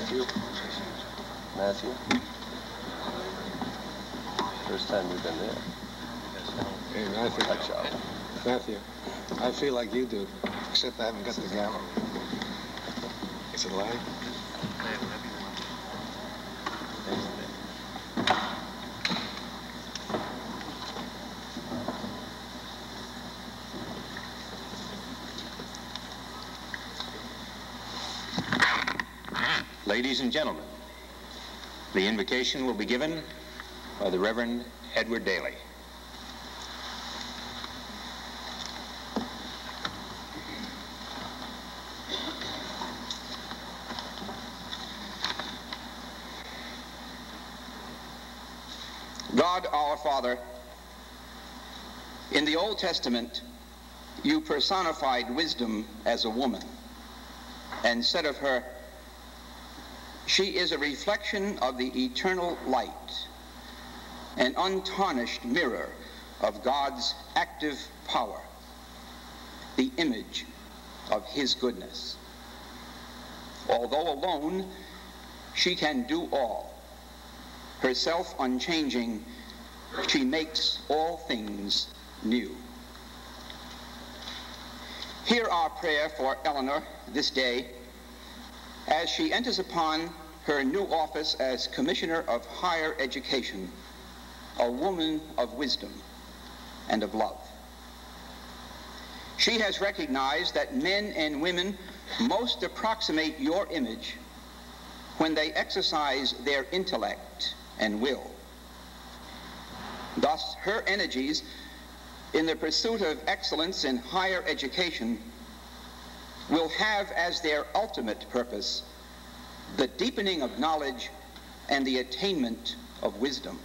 Matthew? Matthew? First time you've been there. Hey, Matthew. Watch out. Matthew, I feel like you do, except I haven't got the gavel. Is it live? Ladies and gentlemen, the invocation will be given by the Reverend Edward Daly. God our Father, in the Old Testament, you personified wisdom as a woman and said of her, "She is a reflection of the eternal light, an untarnished mirror of God's active power, the image of his goodness. Although alone, she can do all. Herself unchanging, she makes all things new." Hear our prayer for Eleanor this day as she enters upon her new office as Commissioner of Higher Education, a woman of wisdom and of love. She has recognized that men and women most approximate your image when they exercise their intellect and will. Thus, her energies in the pursuit of excellence in higher education will have as their ultimate purpose the deepening of knowledge and the attainment of wisdom,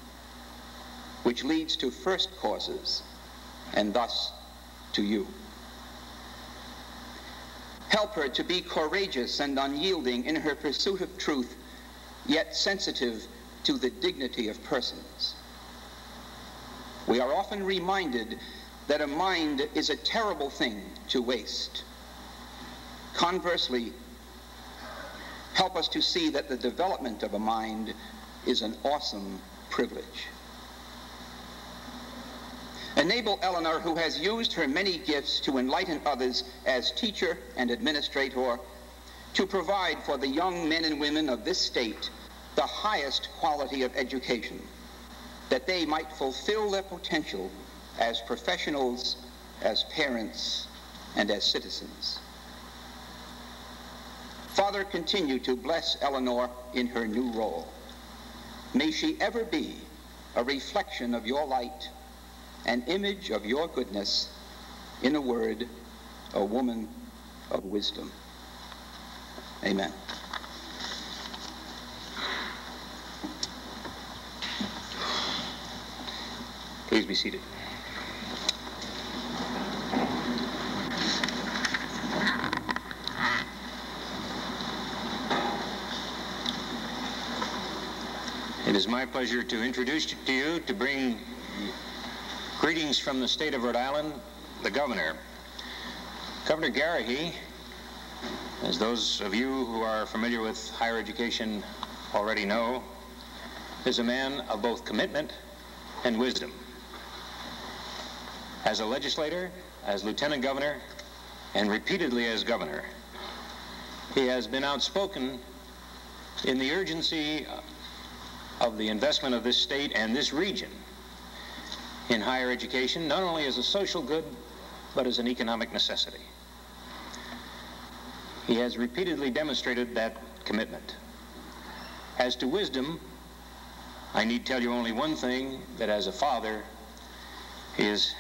which leads to first causes and thus to you. Help her to be courageous and unyielding in her pursuit of truth, yet sensitive to the dignity of persons. We are often reminded that a mind is a terrible thing to waste. Conversely, help us to see that the development of a mind is an awesome privilege. Enable Eleanor, who has used her many gifts to enlighten others as teacher and administrator, to provide for the young men and women of this state the highest quality of education, that they might fulfill their potential as professionals, as parents, and as citizens. Father, continue to bless Eleanor in her new role. May she ever be a reflection of your light, an image of your goodness, in a word, a woman of wisdom. Amen. Please be seated. It is my pleasure to introduce to you, to bring greetings from the state of Rhode Island, the governor. Governor Garrahy, as those of you who are familiar with higher education already know, is a man of both commitment and wisdom. As a legislator, as lieutenant governor, and repeatedly as governor, he has been outspoken in the urgency of the investment of this state and this region in higher education, not only as a social good, but as an economic necessity. He has repeatedly demonstrated that commitment. As to wisdom, I need tell you only one thing, that as a father, his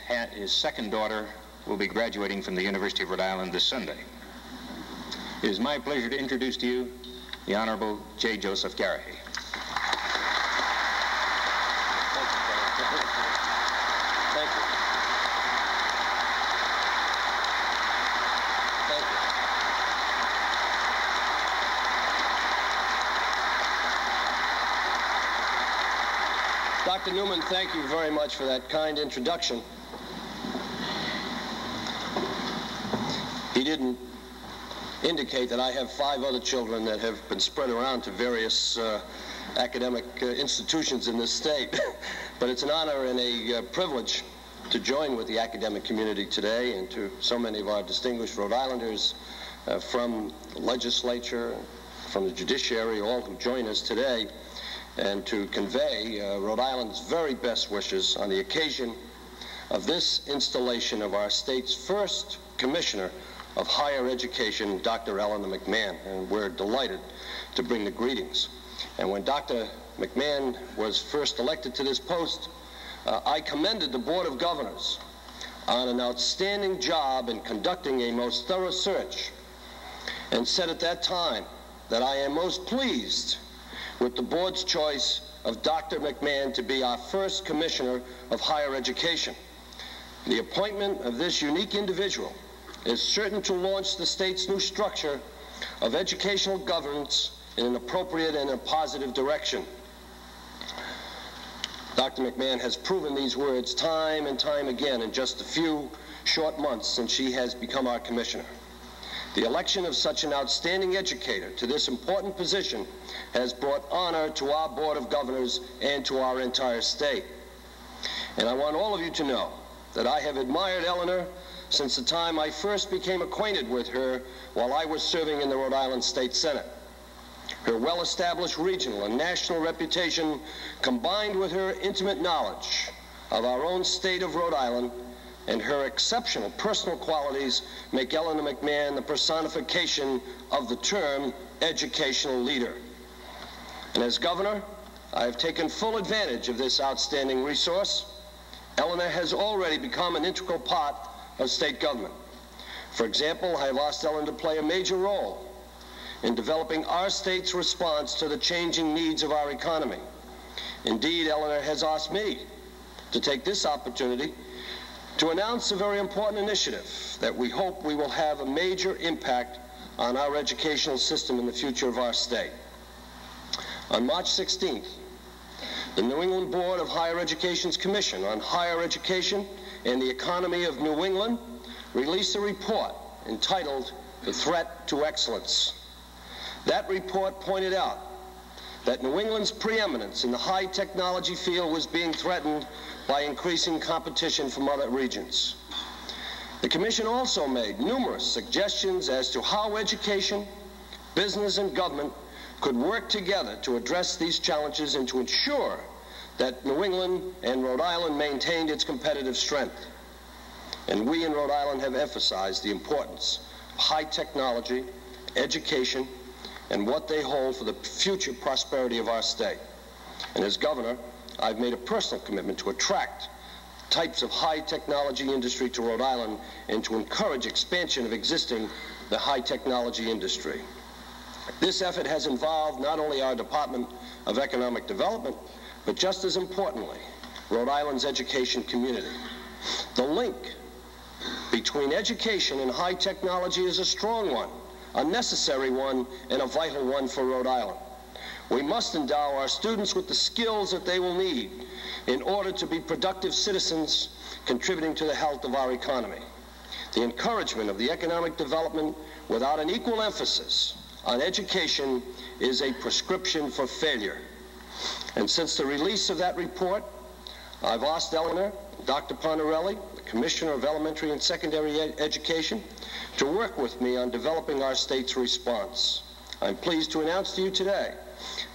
second daughter will be graduating from the University of Rhode Island this Sunday. It is my pleasure to introduce to you the Honorable J. Joseph Garrahy. Dr. Newman, thank you very much for that kind introduction. He didn't indicate that I have 5 other children that have been spread around to various academic institutions in this state. But it's an honor and a privilege to join with the academic community today, and to so many of our distinguished Rhode Islanders from the legislature, from the judiciary, all who join us today, and to convey Rhode Island's very best wishes on the occasion of this installation of our state's first Commissioner of Higher Education, Dr. Eleanor McMahon. And we're delighted to bring the greetings. And when Dr. McMahon was first elected to this post, I commended the Board of Governors on an outstanding job in conducting a most thorough search, and said at that time that I am most pleased with the board's choice of Dr. McMahon to be our first Commissioner of Higher Education. The appointment of this unique individual is certain to launch the state's new structure of educational governance in an appropriate and a positive direction. Dr. McMahon has proven these words time and time again in just a few short months since she has become our Commissioner. The election of such an outstanding educator to this important position has brought honor to our Board of Governors and to our entire state. And I want all of you to know that I have admired Eleanor since the time I first became acquainted with her while I was serving in the Rhode Island State Senate. Her well-established regional and national reputation, combined with her intimate knowledge of our own state of Rhode Island and her exceptional personal qualities, make Eleanor McMahon the personification of the term educational leader. And as governor, I have taken full advantage of this outstanding resource. Eleanor has already become an integral part of state government. For example, I have asked Eleanor to play a major role in developing our state's response to the changing needs of our economy. Indeed, Eleanor has asked me to take this opportunity to announce a very important initiative that we hope we will have a major impact on our educational system in the future of our state. On March 16th, the New England Board of Higher Education's Commission on Higher Education and the Economy of New England released a report entitled "The Threat to Excellence." That report pointed out that New England's preeminence in the high technology field was being threatened by increasing competition from other regions. The Commission also made numerous suggestions as to how education, business, and government could work together to address these challenges and to ensure that New England and Rhode Island maintained its competitive strength. And we in Rhode Island have emphasized the importance of high technology, education, and what they hold for the future prosperity of our state. And as governor, I've made a personal commitment to attract types of high technology industry to Rhode Island and to encourage expansion of the high technology industry. This effort has involved not only our Department of Economic Development, but just as importantly, Rhode Island's education community. The link between education and high technology is a strong one, a necessary one, and a vital one for Rhode Island. We must endow our students with the skills that they will need in order to be productive citizens contributing to the health of our economy. The encouragement of the economic development without an equal emphasis on education is a prescription for failure. And since the release of that report, I've asked Eleanor, Dr. Pontarelli, the Commissioner of Elementary and Secondary Education, to work with me on developing our state's response. I'm pleased to announce to you today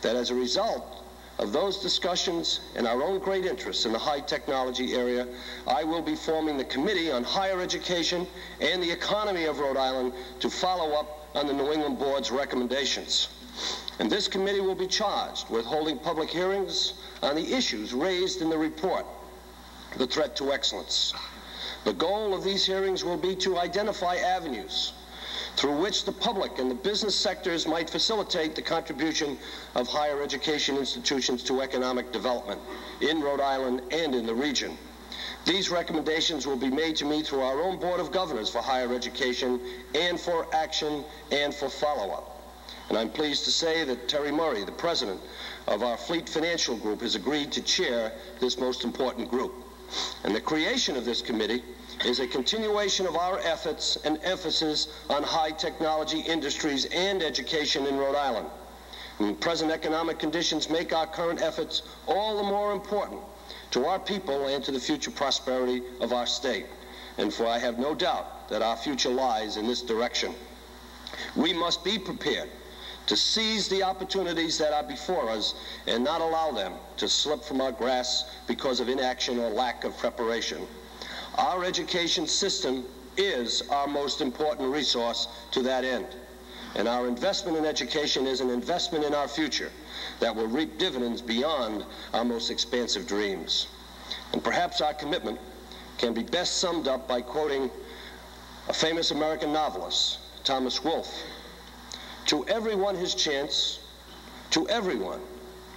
that as a result of those discussions and our own great interest in the high technology area, I will be forming the Committee on Higher Education and the Economy of Rhode Island to follow up on the New England Board's recommendations. And this committee will be charged with holding public hearings on the issues raised in the report, The Threat to Excellence. The goal of these hearings will be to identify avenues through which the public and the business sectors might facilitate the contribution of higher education institutions to economic development in Rhode Island and in the region. These recommendations will be made to me through our own Board of Governors for Higher Education, and for action and for follow-up. And I'm pleased to say that Terry Murray, the president of our Fleet Financial Group, has agreed to chair this most important group. And the creation of this committee is a continuation of our efforts and emphasis on high technology industries and education in Rhode Island. Present economic conditions make our current efforts all the more important to our people and to the future prosperity of our state. And for I have no doubt that our future lies in this direction. We must be prepared to seize the opportunities that are before us and not allow them to slip from our grasp because of inaction or lack of preparation. Our education system is our most important resource to that end. And our investment in education is an investment in our future that will reap dividends beyond our most expansive dreams. And perhaps our commitment can be best summed up by quoting a famous American novelist, Thomas Wolfe. To everyone his chance, to everyone,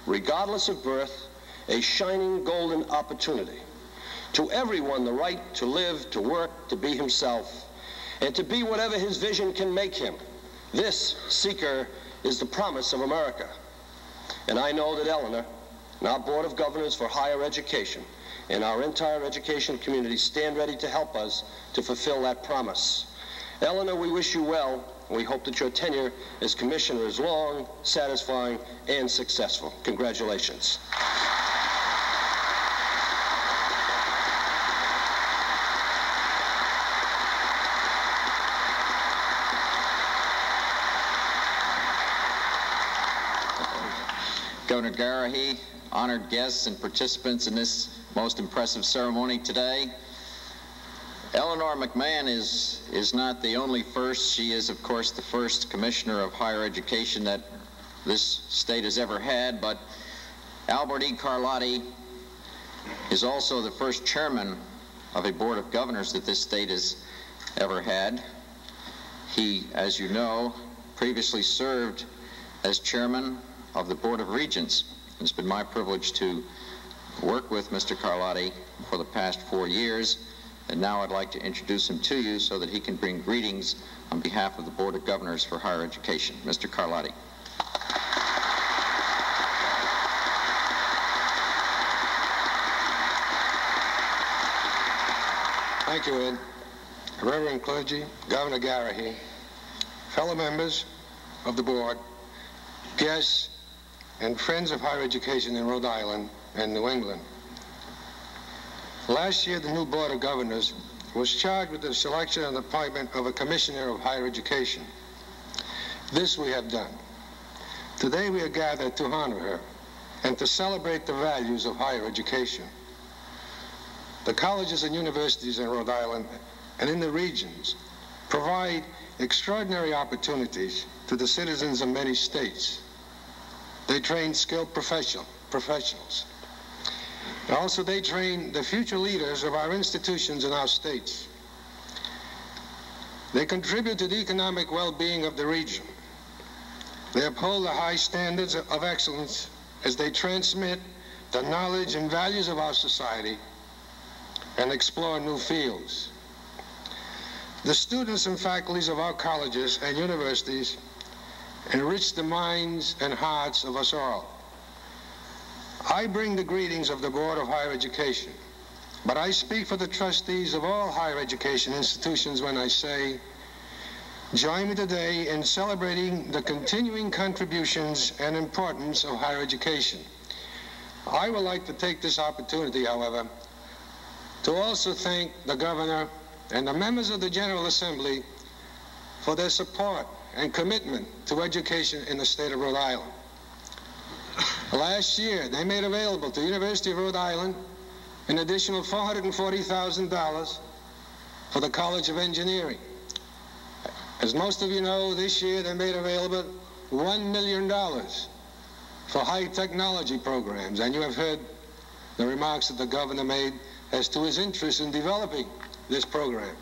regardless of birth, a shining golden opportunity. To everyone the right to live, to work, to be himself, and to be whatever his vision can make him. This, seeker, is the promise of America. And I know that Eleanor and our Board of Governors for Higher Education and our entire education community stand ready to help us to fulfill that promise. Eleanor, we wish you well. We hope that your tenure as commissioner is long, satisfying, and successful. Congratulations. Governor Garrahy, honored guests and participants in this most impressive ceremony today. Eleanor McMahon is not the only first. She is, of course, the first commissioner of higher education that this state has ever had, but Albert E. Carlotti is also the first chairman of a board of governors that this state has ever had. He, as you know, previously served as chairman of the Board of Regents. It's been my privilege to work with Mr. Carlotti for the past 4 years, and now I'd like to introduce him to you so that he can bring greetings on behalf of the Board of Governors for Higher Education. Mr. Carlotti. Thank you, Ed. Reverend clergy, Governor Garrahy, fellow members of the board, guests, and friends of higher education in Rhode Island and New England. Last year, the new Board of Governors was charged with the selection and appointment of a Commissioner of Higher Education. This we have done. Today we are gathered to honor her and to celebrate the values of higher education. The colleges and universities in Rhode Island and in the regions provide extraordinary opportunities to the citizens of many states. They train skilled professionals. Also, they train the future leaders of our institutions in our states. They contribute to the economic well-being of the region. They uphold the high standards of excellence as they transmit the knowledge and values of our society and explore new fields. The students and faculties of our colleges and universities enrich the minds and hearts of us all. I bring the greetings of the Board of Higher Education, but I speak for the trustees of all higher education institutions when I say, join me today in celebrating the continuing contributions and importance of higher education. I would like to take this opportunity, however, to also thank the Governor and the members of the General Assembly for their support and commitment to education in the state of Rhode Island. Last year, they made available to the University of Rhode Island an additional $440,000 for the College of Engineering. As most of you know, this year they made available $1 million for high technology programs, and you have heard the remarks that the Governor made as to his interest in developing this program.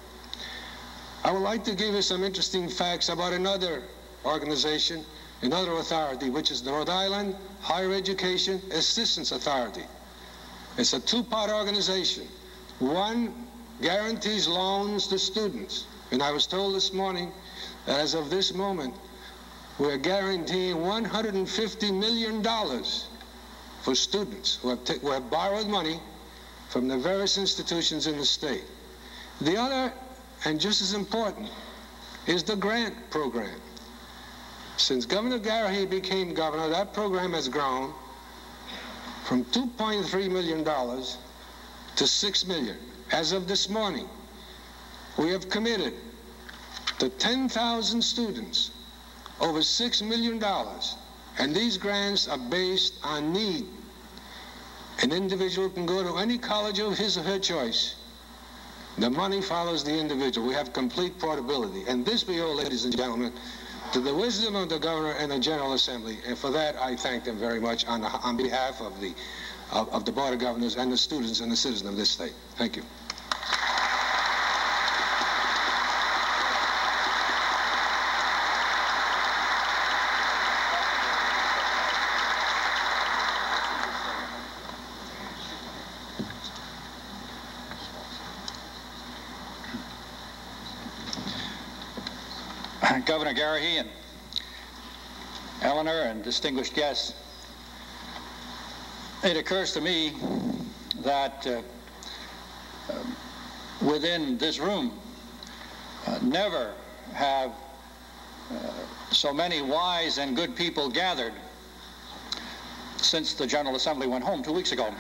I would like to give you some interesting facts about another organization, another authority, which is the Rhode Island Higher Education Assistance Authority. It's a two-part organization. One guarantees loans to students, and I was told this morning that as of this moment, we're guaranteeing $150 million for students who have borrowed money from the various institutions in the state. The other, and just as important, is the grant program. Since Governor Garrahy became governor, that program has grown from $2.3 million to $6 million. As of this morning, we have committed to 10,000 students over $6 million, and these grants are based on need. An individual can go to any college of his or her choice. The money follows the individual. We have complete portability. And this we owe, ladies and gentlemen, to the wisdom of the governor and the General Assembly. And for that, I thank them very much on behalf of the Board of Governors and the students and the citizens of this state. Thank you. Governor Garrahy and Eleanor and distinguished guests, it occurs to me that within this room never have so many wise and good people gathered since the General Assembly went home 2 weeks ago.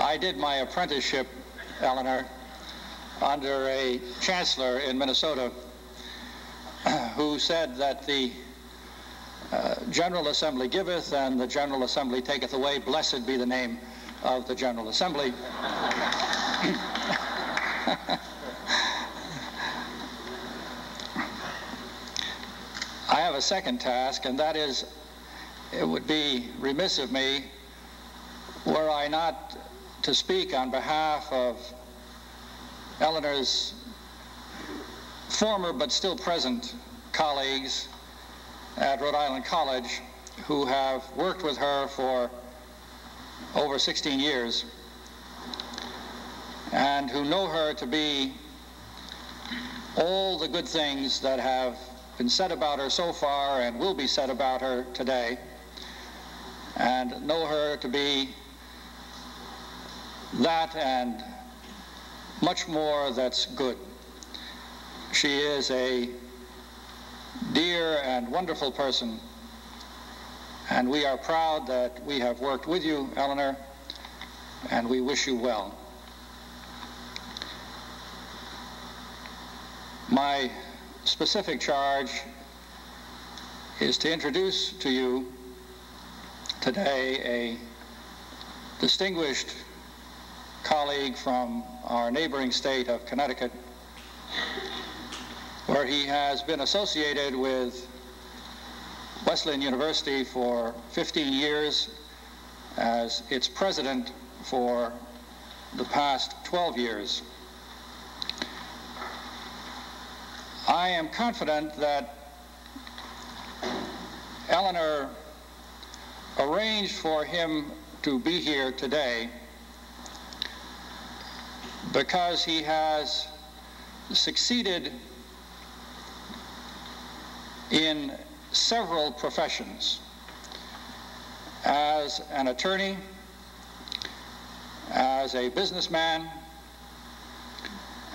I did my apprenticeship, Eleanor, under a chancellor in Minnesota who said that the General Assembly giveth and the General Assembly taketh away. Blessed be the name of the General Assembly. I have a second task, and that is, it would be remiss of me were I not to speak on behalf of Eleanor's former but still present colleagues at Rhode Island College who have worked with her for over 16 years and who know her to be all the good things that have been said about her so far and will be said about her today, and know her to be that and much more that's good. She is a dear and wonderful person, and we are proud that we have worked with you, Eleanor, and we wish you well. My specific charge is to introduce to you today a distinguished colleague from our neighboring state of Connecticut, where he has been associated with Wesleyan University for 15 years as its president for the past 12 years. I am confident that Eleanor arranged for him to be here today because he has succeeded in several professions: as an attorney, as a businessman,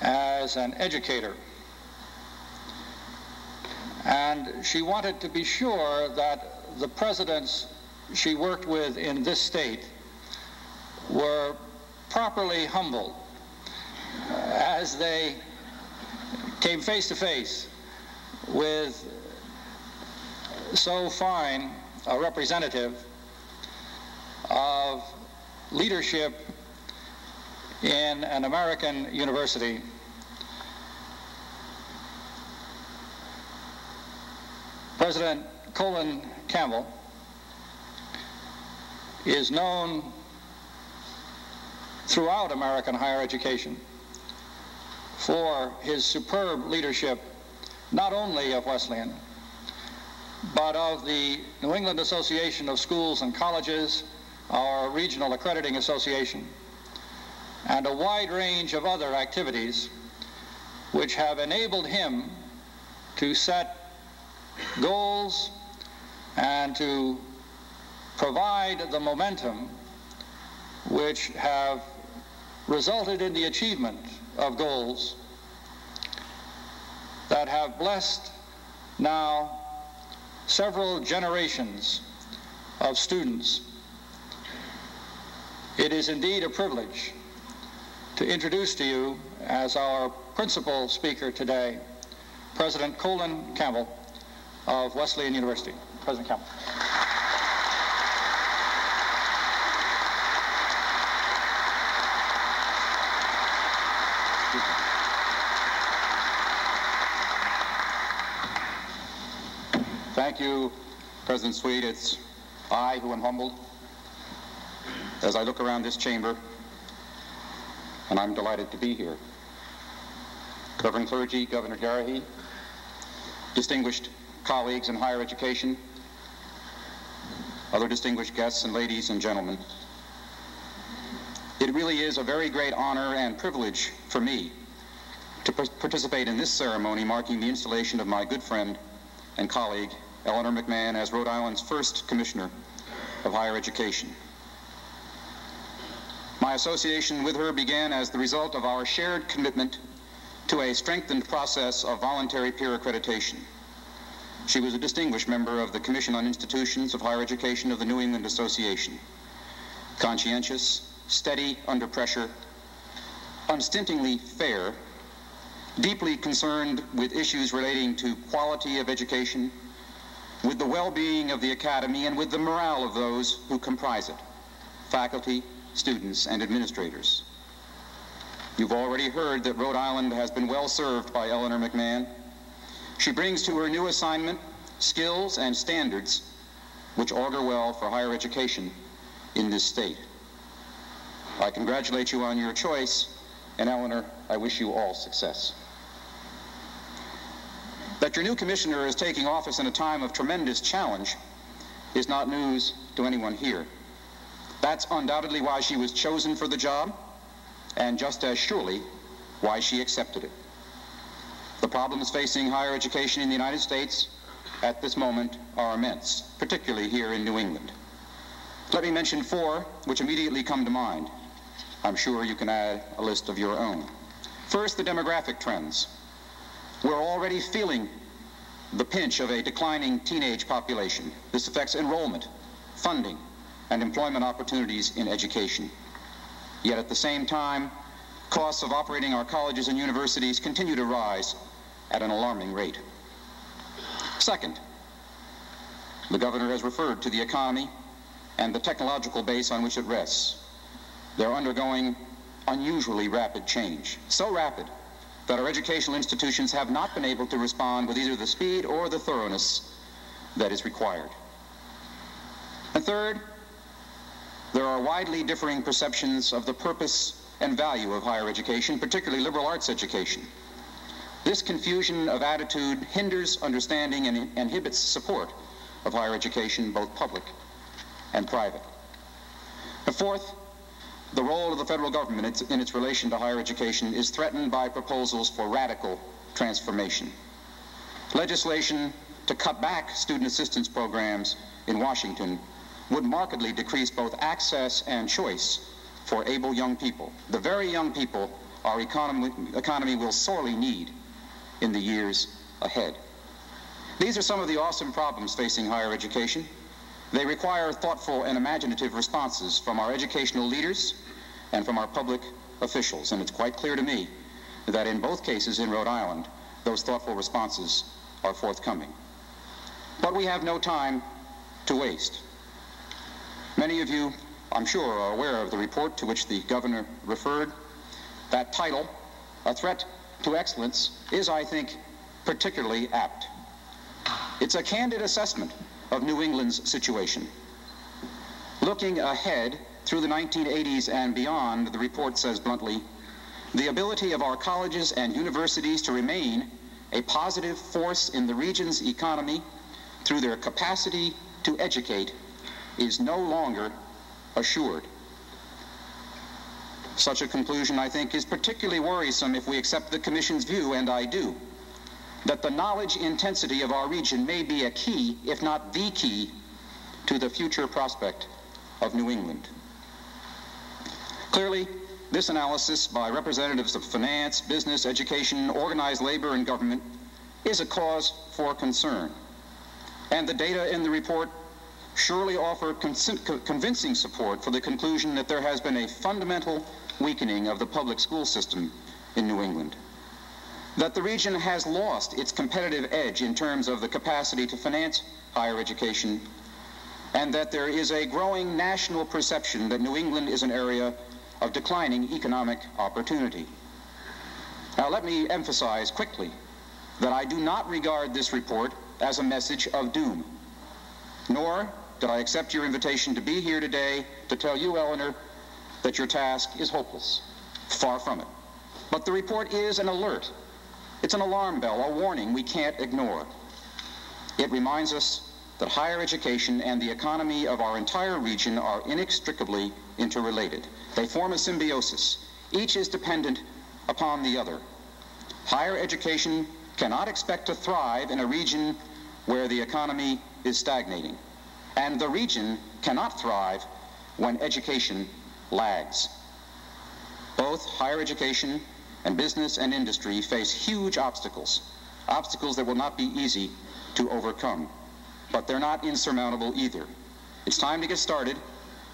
as an educator. And she wanted to be sure that the presidents she worked with in this state were properly humbled as they came face to face with so fine a representative of leadership in an American university. President Colin Campbell is known throughout American higher education for his superb leadership, not only of Wesleyan, but of the New England Association of Schools and Colleges, our regional accrediting association, and a wide range of other activities which have enabled him to set goals and to provide the momentum which have resulted in the achievement of goals that have blessed now several generations of students. It is indeed a privilege to introduce to you as our principal speaker today, President Colin Campbell of Wesleyan University. President Campbell. Thank you, President Sweet. It's I who am humbled as I look around this chamber, and I'm delighted to be here. Reverend clergy, Governor Garahy, distinguished colleagues in higher education, other distinguished guests and ladies and gentlemen. It really is a very great honor and privilege for me to participate in this ceremony marking the installation of my good friend and colleague, Eleanor McMahon, as Rhode Island's first Commissioner of Higher Education. My association with her began as the result of our shared commitment to a strengthened process of voluntary peer accreditation. She was a distinguished member of the Commission on Institutions of Higher Education of the New England Association. Conscientious, steady under pressure, unstintingly fair, deeply concerned with issues relating to quality of education, with the well-being of the academy, and with the morale of those who comprise it, faculty, students, and administrators. You've already heard that Rhode Island has been well served by Eleanor McMahon. She brings to her new assignment skills and standards which augur well for higher education in this state. I congratulate you on your choice, and Eleanor, I wish you all success. That your new commissioner is taking office in a time of tremendous challenge is not news to anyone here. That's undoubtedly why she was chosen for the job, and just as surely why she accepted it. The problems facing higher education in the United States at this moment are immense, particularly here in New England. Let me mention four which immediately come to mind. I'm sure you can add a list of your own. First, the demographic trends. We're already feeling the pinch of a declining teenage population. This affects enrollment, funding, and employment opportunities in education. Yet at the same time, costs of operating our colleges and universities continue to rise at an alarming rate. Second, the governor has referred to the economy and the technological base on which it rests. They're undergoing unusually rapid change, so rapid that our educational institutions have not been able to respond with either the speed or the thoroughness that is required. And third, there are widely differing perceptions of the purpose and value of higher education, particularly liberal arts education. This confusion of attitude hinders understanding and inhibits support of higher education, both public and private. And fourth, the role of the federal government in its relation to higher education is threatened by proposals for radical transformation. Legislation to cut back student assistance programs in Washington would markedly decrease both access and choice for able young people, the very young people our economy will sorely need in the years ahead. These are some of the awesome problems facing higher education. They require thoughtful and imaginative responses from our educational leaders and from our public officials, and it's quite clear to me that in both cases in Rhode Island, those thoughtful responses are forthcoming. But we have no time to waste. Many of you, I'm sure, are aware of the report to which the governor referred. That title, A Threat to Excellence, is, I think, particularly apt. It's a candid assessment of New England's situation. Looking ahead through the 1980s and beyond, the report says bluntly, the ability of our colleges and universities to remain a positive force in the region's economy through their capacity to educate is no longer assured. Such a conclusion, I think, is particularly worrisome if we accept the Commission's view, and I do, that the knowledge intensity of our region may be a key, if not the key, to the future prospect of New England. Clearly, this analysis by representatives of finance, business, education, organized labor, and government is a cause for concern. And the data in the report surely offer convincing support for the conclusion that there has been a fundamental weakening of the public school system in New England, that the region has lost its competitive edge in terms of the capacity to finance higher education, and that there is a growing national perception that New England is an area of declining economic opportunity. Now, let me emphasize quickly that I do not regard this report as a message of doom, nor did I accept your invitation to be here today to tell you, Eleanor, that your task is hopeless. Far from it. But the report is an alert. It's an alarm bell, a warning we can't ignore. It reminds us that higher education and the economy of our entire region are inextricably interrelated. They form a symbiosis. Each is dependent upon the other. Higher education cannot expect to thrive in a region where the economy is stagnating. And the region cannot thrive when education lags. Both higher education and business and industry face huge obstacles that will not be easy to overcome. But they're not insurmountable either. It's time to get started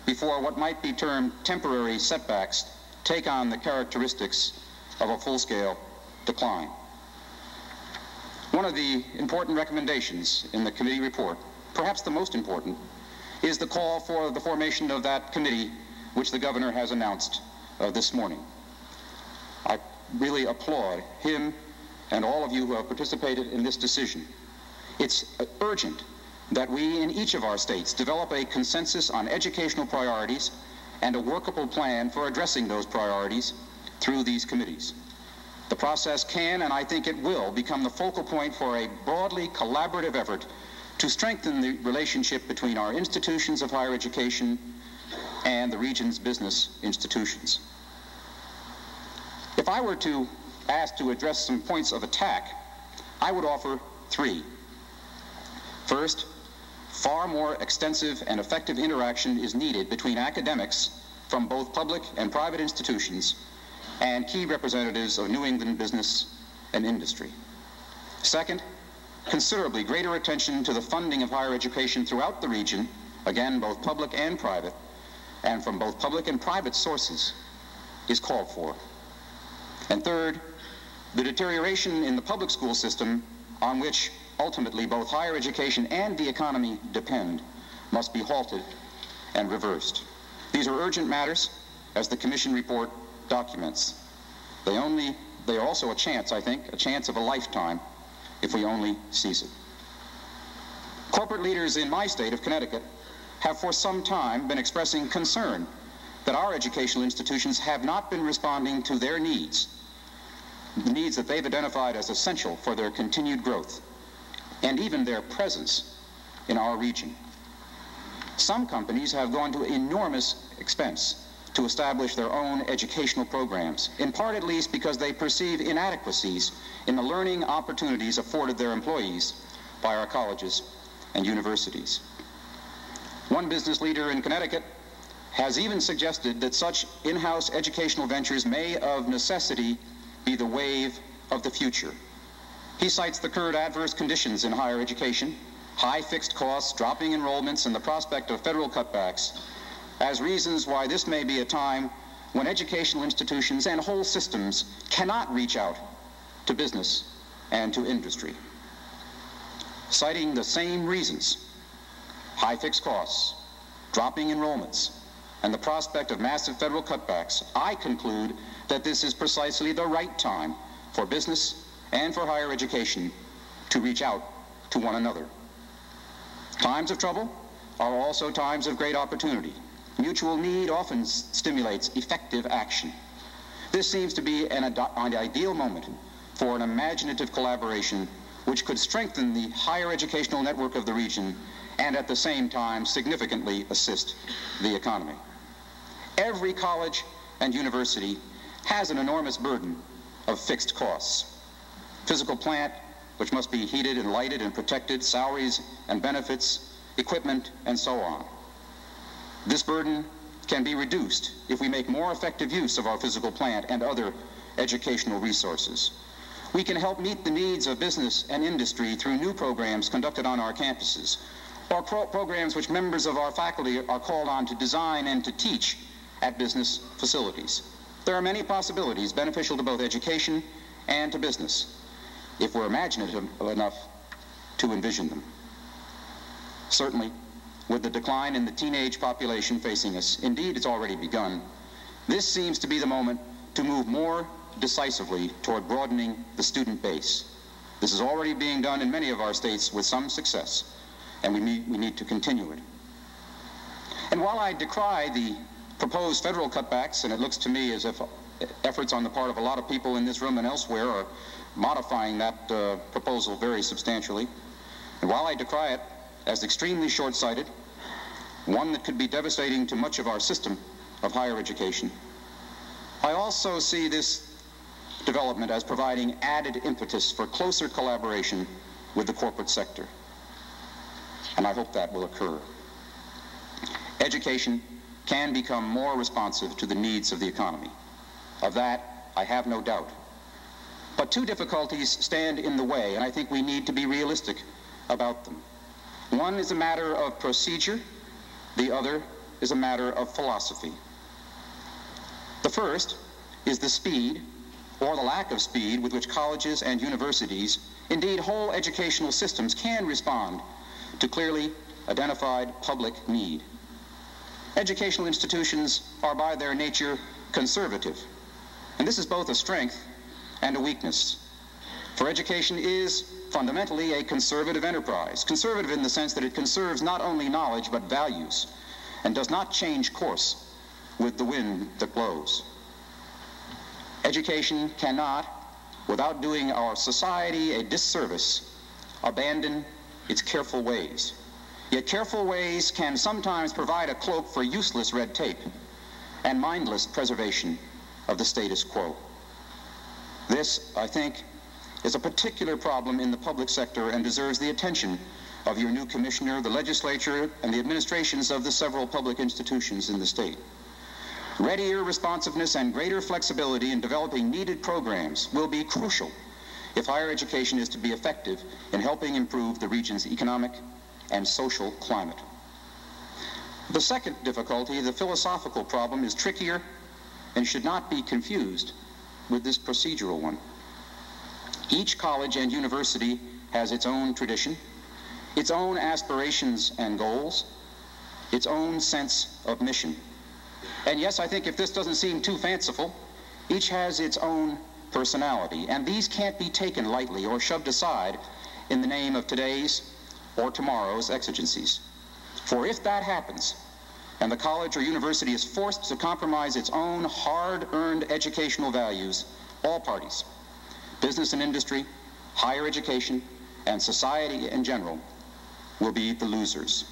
before what might be termed temporary setbacks take on the characteristics of a full-scale decline. One of the important recommendations in the committee report, perhaps the most important, is the call for the formation of that committee which the governor has announced this morning. I really applaud him and all of you who have participated in this decision. It's urgent that we in each of our states develop a consensus on educational priorities and a workable plan for addressing those priorities through these committees. The process can, and I think it will, become the focal point for a broadly collaborative effort to strengthen the relationship between our institutions of higher education and the region's business institutions. If I were to ask to address some points of attack, I would offer three. First, far more extensive and effective interaction is needed between academics from both public and private institutions and key representatives of New England business and industry. Second, considerably greater attention to the funding of higher education throughout the region, again, both public and private, and from both public and private sources, is called for. And third, the deterioration in the public school system on which ultimately both higher education and the economy depend must be halted and reversed. These are urgent matters, as the Commission report documents. They are also a chance, I think, a chance of a lifetime, if we only seize it. Corporate leaders in my state of Connecticut have for some time been expressing concern that our educational institutions have not been responding to their needs, the needs that they've identified as essential for their continued growth, and even their presence in our region. Some companies have gone to enormous expense to establish their own educational programs, in part at least because they perceive inadequacies in the learning opportunities afforded their employees by our colleges and universities. One business leader in Connecticut has even suggested that such in-house educational ventures may of necessity be the wave of the future. He cites the current adverse conditions in higher education, high fixed costs, dropping enrollments, and the prospect of federal cutbacks as reasons why this may be a time when educational institutions and whole systems cannot reach out to business and to industry. Citing the same reasons, high fixed costs, dropping enrollments, and the prospect of massive federal cutbacks, I conclude that this is precisely the right time for business and for higher education to reach out to one another. Times of trouble are also times of great opportunity. Mutual need often stimulates effective action. This seems to be an ideal moment for an imaginative collaboration which could strengthen the higher educational network of the region and at the same time significantly assist the economy. Every college and university has an enormous burden of fixed costs. Physical plant, which must be heated and lighted and protected, salaries and benefits, equipment, and so on. This burden can be reduced if we make more effective use of our physical plant and other educational resources. We can help meet the needs of business and industry through new programs conducted on our campuses, or programs which members of our faculty are called on to design and to teach at business facilities. There are many possibilities beneficial to both education and to business, if we're imaginative enough to envision them. Certainly, with the decline in the teenage population facing us, indeed it's already begun, this seems to be the moment to move more decisively toward broadening the student base. This is already being done in many of our states with some success, and we need to continue it. And while I decry the proposed federal cutbacks, and it looks to me as if efforts on the part of a lot of people in this room and elsewhere are modifying that proposal very substantially, and while I decry it as extremely short-sighted, one that could be devastating to much of our system of higher education, I also see this development as providing added impetus for closer collaboration with the corporate sector. And I hope that will occur. Education can become more responsive to the needs of the economy. Of that, I have no doubt. But two difficulties stand in the way, and I think we need to be realistic about them. One is a matter of procedure, the other is a matter of philosophy. The first is the speed, or the lack of speed, with which colleges and universities, indeed whole educational systems, can respond to clearly identified public need. Educational institutions are by their nature conservative, and this is both a strength and a weakness. For education is fundamentally a conservative enterprise, conservative in the sense that it conserves not only knowledge but values, and does not change course with the wind that blows. Education cannot, without doing our society a disservice, abandon its careful ways. Yet careful ways can sometimes provide a cloak for useless red tape and mindless preservation of the status quo. This, I think, is a particular problem in the public sector and deserves the attention of your new commissioner, the legislature, and the administrations of the several public institutions in the state. Readier responsiveness and greater flexibility in developing needed programs will be crucial if higher education is to be effective in helping improve the region's economic and social climate. The second difficulty, the philosophical problem, is trickier and should not be confused with this procedural one. Each college and university has its own tradition, its own aspirations and goals, its own sense of mission. And yes, I think if this doesn't seem too fanciful, each has its own personality, and these can't be taken lightly or shoved aside in the name of today's or tomorrow's exigencies. For if that happens, and the college or university is forced to compromise its own hard-earned educational values, all parties, business and industry, higher education, and society in general, will be the losers.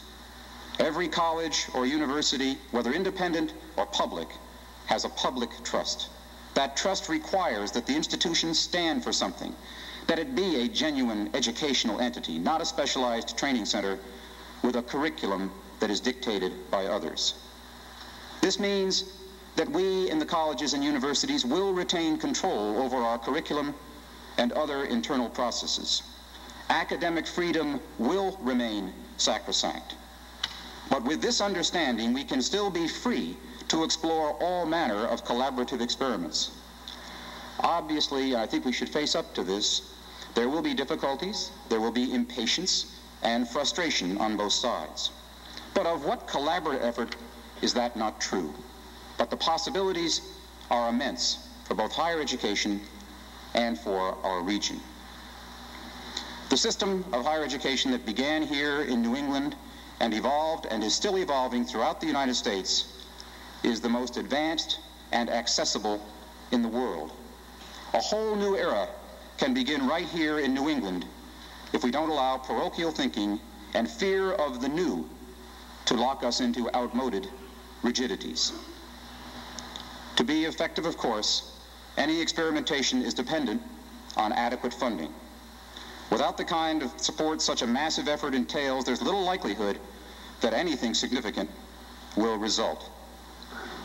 Every college or university, whether independent or public, has a public trust. That trust requires that the institution stand for something, that it be a genuine educational entity, not a specialized training center with a curriculum that is dictated by others. This means that we in the colleges and universities will retain control over our curriculum and other internal processes. Academic freedom will remain sacrosanct. But with this understanding, we can still be free to explore all manner of collaborative experiments. Obviously, I think we should face up to this. There will be difficulties, there will be impatience and frustration on both sides. But of what collaborative effort is that not true? But the possibilities are immense for both higher education and for our region. The system of higher education that began here in New England and evolved and is still evolving throughout the United States is the most advanced and accessible in the world. A whole new era can begin right here in New England if we don't allow parochial thinking and fear of the new to lock us into outmoded rigidities. To be effective, of course, any experimentation is dependent on adequate funding. Without the kind of support such a massive effort entails, there's little likelihood that anything significant will result.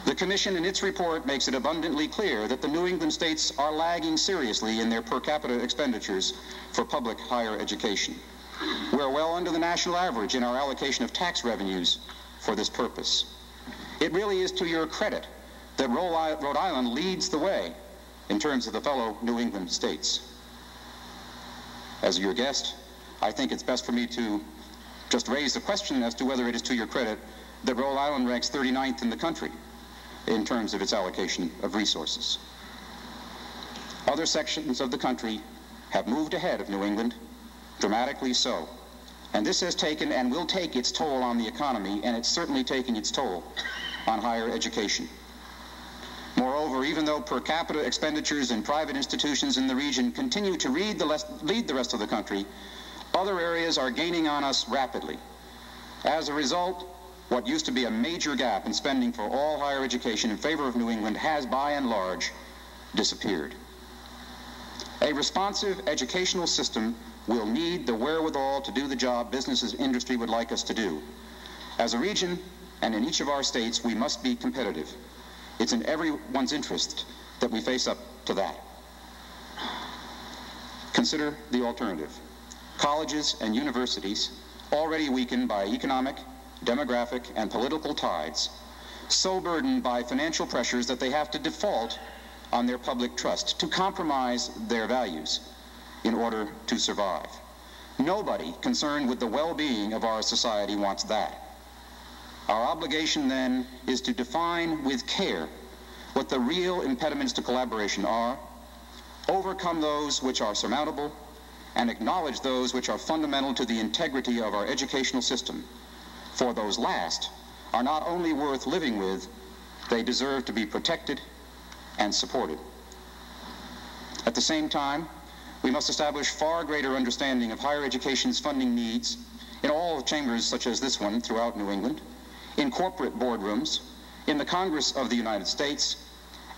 The Commission in its report makes it abundantly clear that the New England states are lagging seriously in their per capita expenditures for public higher education. We're well under the national average in our allocation of tax revenues for this purpose. It really is to your credit that Rhode Island leads the way in terms of the fellow New England states. As your guest, I think it's best for me to just raise the question as to whether it is to your credit that Rhode Island ranks 39th in the country in terms of its allocation of resources. Other sections of the country have moved ahead of New England, dramatically so. And this has taken and will take its toll on the economy, and it's certainly taking its toll on higher education. Moreover, even though per capita expenditures in private institutions in the region continue to lead the rest of the country, other areas are gaining on us rapidly. As a result, what used to be a major gap in spending for all higher education in favor of New England has, by and large, disappeared. A responsive educational system will need the wherewithal to do the job business and industry would like us to do. As a region, and in each of our states, we must be competitive. It's in everyone's interest that we face up to that. Consider the alternative. Colleges and universities, already weakened by economic, demographic, and political tides, so burdened by financial pressures that they have to default on their public trust, to compromise their values in order to survive. Nobody concerned with the well-being of our society wants that. Our obligation then is to define with care what the real impediments to collaboration are, overcome those which are surmountable, and acknowledge those which are fundamental to the integrity of our educational system. For those last are not only worth living with, they deserve to be protected and supported. At the same time, we must establish far greater understanding of higher education's funding needs in all chambers such as this one throughout New England, in corporate boardrooms, in the Congress of the United States,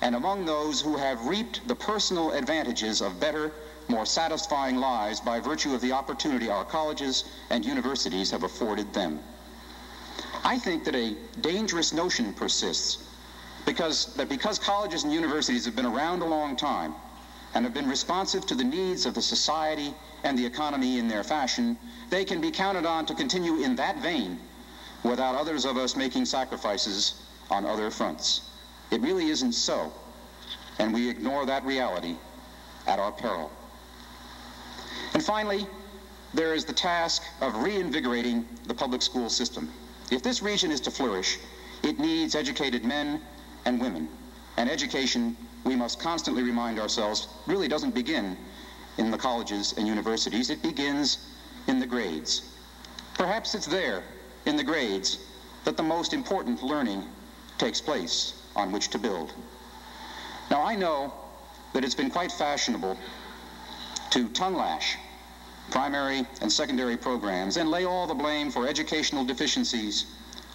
and among those who have reaped the personal advantages of better, more satisfying lives by virtue of the opportunity our colleges and universities have afforded them. I think that a dangerous notion persists because colleges and universities have been around a long time and have been responsive to the needs of the society and the economy in their fashion, they can be counted on to continue in that vein without others of us making sacrifices on other fronts. It really isn't so, and we ignore that reality at our peril. And finally, there is the task of reinvigorating the public school system. If this region is to flourish, it needs educated men and women. And education, we must constantly remind ourselves, really doesn't begin in the colleges and universities. It begins in the grades. Perhaps it's there, in the grades, that the most important learning takes place on which to build. Now, I know that it's been quite fashionable to tongue-lash primary and secondary programs and lay all the blame for educational deficiencies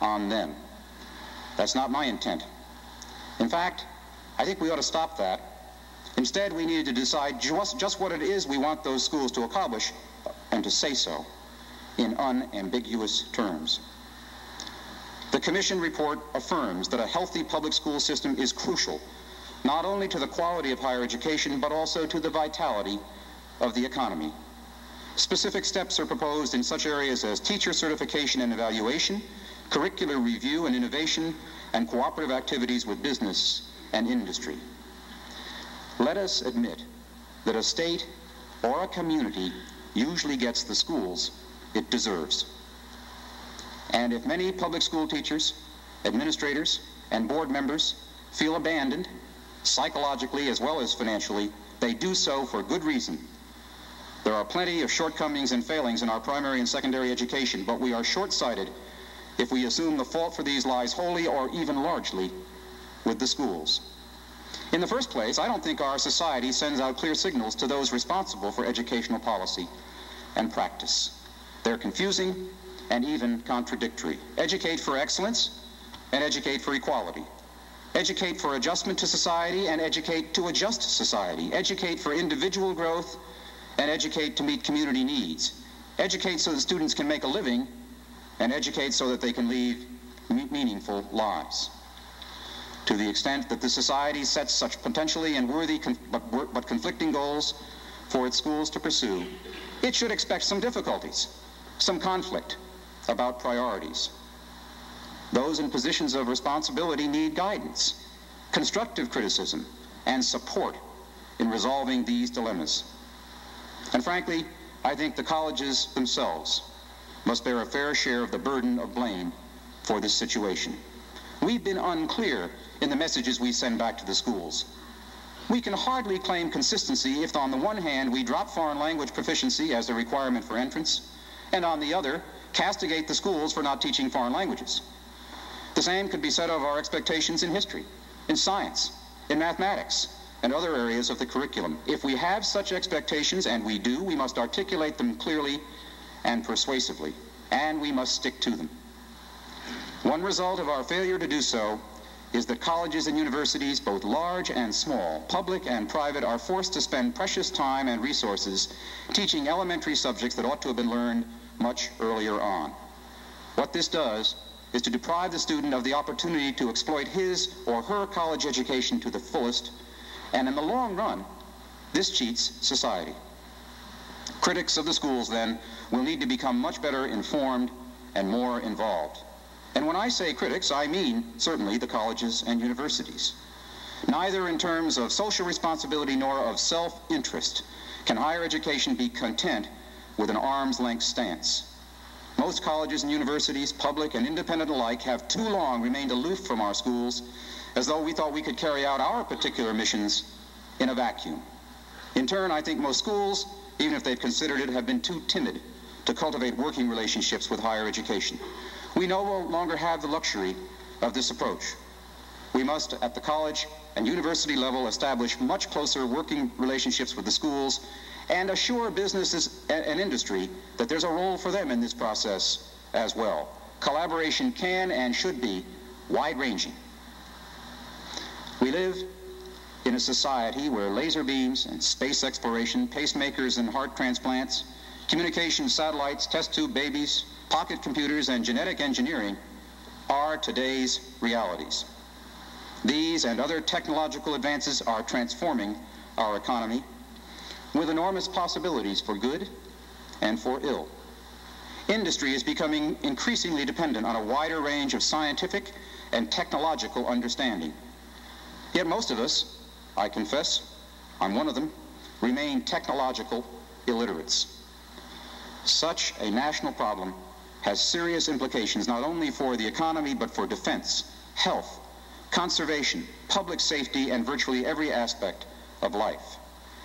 on them. That's not my intent. In fact, I think we ought to stop that. Instead, we need to decide just what it is we want those schools to accomplish and to say so in unambiguous terms. The Commission report affirms that a healthy public school system is crucial not only to the quality of higher education but also to the vitality of the economy. Specific steps are proposed in such areas as teacher certification and evaluation, curricular review and innovation, and cooperative activities with business and industry. Let us admit that a state or a community usually gets the schools it deserves. And if many public school teachers, administrators, and board members feel abandoned, psychologically as well as financially, they do so for good reason. There are plenty of shortcomings and failings in our primary and secondary education, but we are short-sighted if we assume the fault for these lies wholly or even largely with the schools. In the first place, I don't think our society sends out clear signals to those responsible for educational policy and practice. They're confusing and even contradictory. Educate for excellence and educate for equality. Educate for adjustment to society and educate to adjust society. Educate for individual growth and educate to meet community needs. Educate so that students can make a living, and educate so that they can lead meaningful lives. To the extent that the society sets such potentially and worthy but conflicting goals for its schools to pursue, it should expect some difficulties, some conflict about priorities. Those in positions of responsibility need guidance, constructive criticism, and support in resolving these dilemmas. And frankly, I think the colleges themselves must bear a fair share of the burden of blame for this situation. We've been unclear in the messages we send back to the schools. We can hardly claim consistency if on the one hand we drop foreign language proficiency as a requirement for entrance, and on the other, castigate the schools for not teaching foreign languages. The same could be said of our expectations in history, in science, in mathematics, and other areas of the curriculum. If we have such expectations, and we do, we must articulate them clearly and persuasively, and we must stick to them. One result of our failure to do so is that colleges and universities, both large and small, public and private, are forced to spend precious time and resources teaching elementary subjects that ought to have been learned much earlier on. What this does is to deprive the student of the opportunity to exploit his or her college education to the fullest, and in the long run, this cheats society. Critics of the schools, then, will need to become much better informed and more involved. And when I say critics, I mean certainly the colleges and universities. Neither in terms of social responsibility nor of self-interest can higher education be content with an arm's-length stance. Most colleges and universities, public and independent alike, have too long remained aloof from our schools, as though we thought we could carry out our particular missions in a vacuum. In turn, I think most schools, even if they've considered it, have been too timid to cultivate working relationships with higher education. We no longer have the luxury of this approach. We must, at the college and university level, establish much closer working relationships with the schools and assure businesses and industry that there's a role for them in this process as well. Collaboration can and should be wide-ranging. We live in a society where laser beams and space exploration, pacemakers and heart transplants, communication satellites, test tube babies, pocket computers, and genetic engineering are today's realities. These and other technological advances are transforming our economy with enormous possibilities for good and for ill. Industry is becoming increasingly dependent on a wider range of scientific and technological understanding. Yet most of us, I confess, I'm one of them, remain technological illiterates. Such a national problem has serious implications not only for the economy but for defense, health, conservation, public safety, and virtually every aspect of life.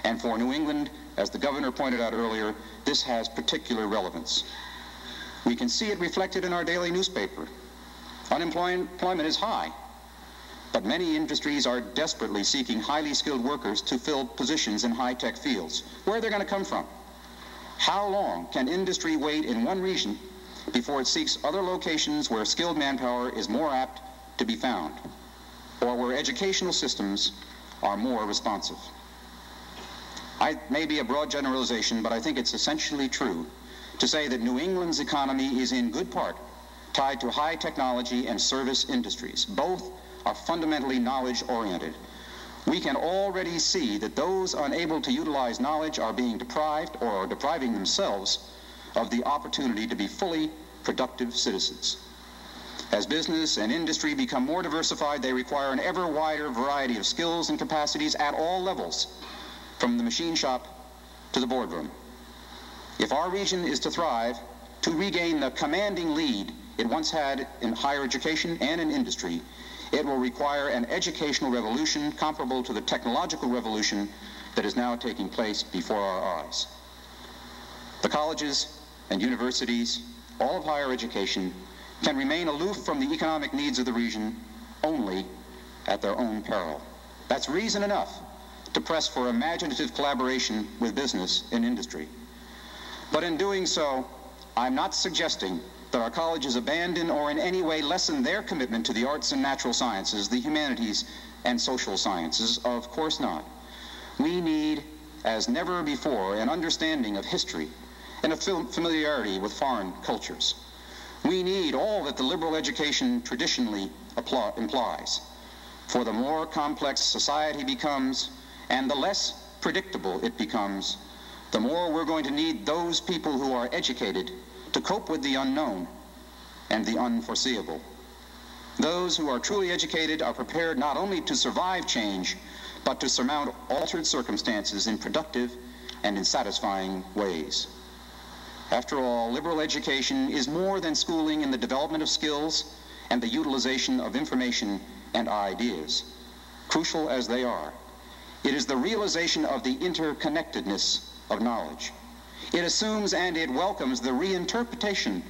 And for New England, as the governor pointed out earlier, this has particular relevance. We can see it reflected in our daily newspaper. Unemployment is high, but many industries are desperately seeking highly skilled workers to fill positions in high-tech fields. Where are they going to come from? How long can industry wait in one region before it seeks other locations where skilled manpower is more apt to be found, or where educational systems are more responsive? It may be a broad generalization, but I think it's essentially true to say that New England's economy is in good part tied to high technology and service industries. Both are fundamentally knowledge-oriented. We can already see that those unable to utilize knowledge are being deprived or are depriving themselves of the opportunity to be fully productive citizens. As business and industry become more diversified, they require an ever wider variety of skills and capacities at all levels, from the machine shop to the boardroom. If our region is to thrive, to regain the commanding lead it once had in higher education and in industry, it will require an educational revolution comparable to the technological revolution that is now taking place before our eyes. The colleges and universities, all of higher education, can remain aloof from the economic needs of the region only at their own peril. That's reason enough to press for imaginative collaboration with business and industry. But in doing so, I'm not suggesting that our colleges abandon or in any way lessen their commitment to the arts and natural sciences, the humanities and social sciences. Of course not. We need as never before an understanding of history and a familiarity with foreign cultures. We need all that the liberal education traditionally implies. For the more complex society becomes, and the less predictable it becomes, the more we're going to need those people who are educated to cope with the unknown and the unforeseeable. Those who are truly educated are prepared not only to survive change, but to surmount altered circumstances in productive and in satisfying ways. After all, liberal education is more than schooling in the development of skills and the utilization of information and ideas, crucial as they are. It is the realization of the interconnectedness of knowledge. It assumes and it welcomes the reinterpretation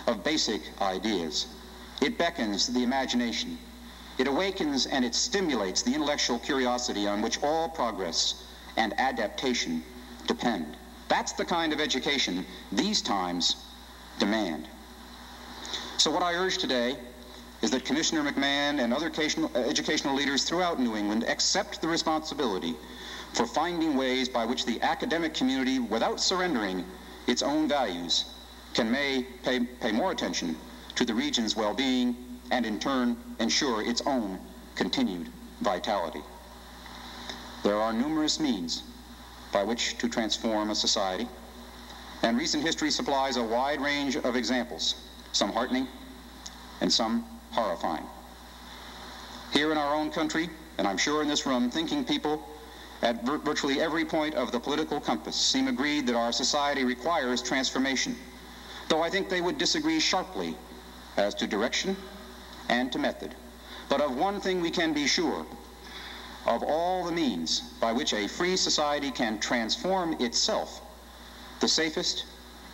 of basic ideas. It beckons the imagination. It awakens and it stimulates the intellectual curiosity on which all progress and adaptation depend. That's the kind of education these times demand. So what I urge today is that Commissioner McMahon and other educational leaders throughout New England accept the responsibility for finding ways by which the academic community, without surrendering its own values, can pay more attention to the region's well-being and in turn ensure its own continued vitality. There are numerous means by which to transform a society, and recent history supplies a wide range of examples, some heartening and some horrifying. Here in our own country, and I'm sure in this room, thinking people at virtually every point of the political compass seem agreed that our society requires transformation, though I think they would disagree sharply as to direction and to method. But of one thing we can be sure: of all the means by which a free society can transform itself, the safest